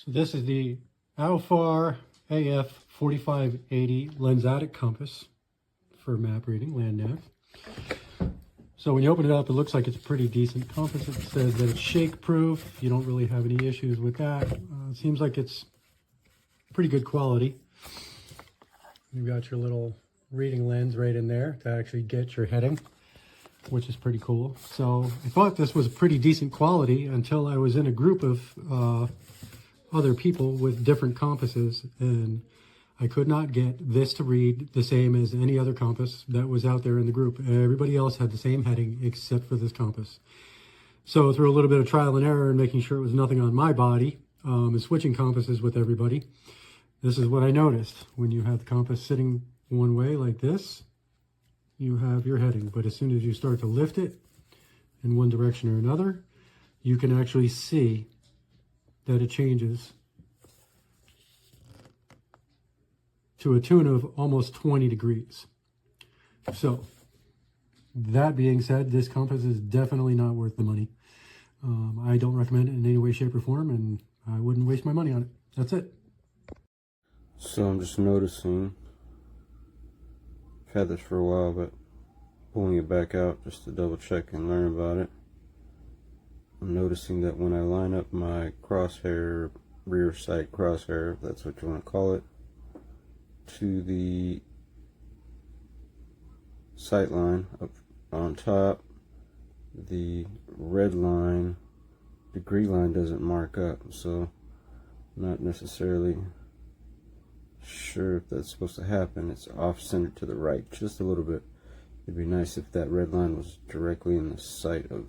So this is the AOFAR AF-4580 Lensatic compass for map reading, land nav. So when you open it up, it looks like it's a pretty decent compass. It says that it's shake proof. You don't really have any issues with that. It seems like it's pretty good quality. You've got your little reading lens right in there to actually get your heading, which is pretty cool. So I thought this was pretty decent quality until I was in a group of other people with different compasses, and I could not get this to read the same as any other compass that was out there in the group. Everybody else had the same heading except for this compass. So through a little bit of trial and error and making sure it was nothing on my body, and switching compasses with everybody, this is what I noticed. When you have the compass sitting one way like this, you have your heading. But as soon as you start to lift it in one direction or another, you can actually see that it changes to a tune of almost 20 degrees. So that being said, this compass is definitely not worth the money. I don't recommend it in any way, shape, or form, and I wouldn't waste my money on it. That's it. So I'm just noticing, I've had this for a while, but pulling it back out just to double check and learn about it, I'm noticing that when I line up my crosshair, rear sight crosshair, if that's what you want to call it, to the sight line up on top, the red line, degree line doesn't mark up, so I'm not necessarily sure if that's supposed to happen. It's off center to the right just a little bit. It'd be nice if that red line was directly in the sight of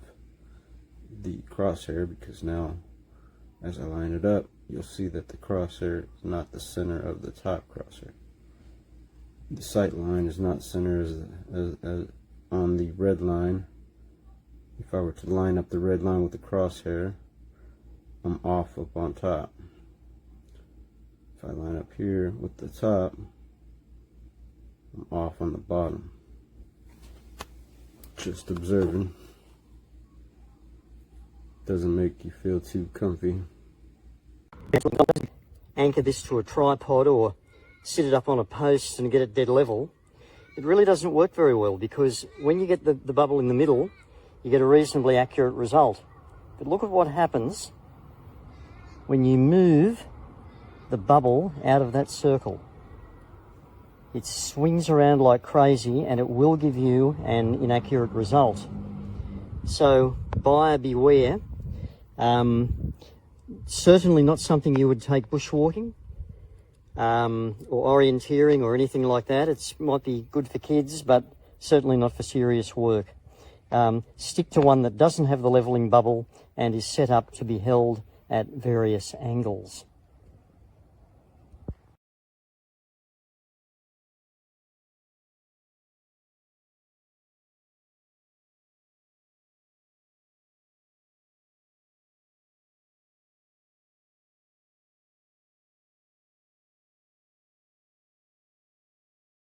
the crosshair, because now as I line it up, you'll see that the crosshair is not the center of the top crosshair. The sight line is not centered as on the red line. If I were to line up the red line with the crosshair, I'm off up on top. If I line up here with the top, I'm off on the bottom. Just observing. Doesn't make you feel too comfy. Anchor this to a tripod or sit it up on a post and get it dead level. It really doesn't work very well, because when you get the bubble in the middle, you get a reasonably accurate result. But look at what happens when you move the bubble out of that circle. It swings around like crazy and it will give you an inaccurate result. So buyer beware. Certainly not something you would take bushwalking or orienteering or anything like that. It might be good for kids, but certainly not for serious work. Stick to one that doesn't have the leveling bubble and is set up to be held at various angles.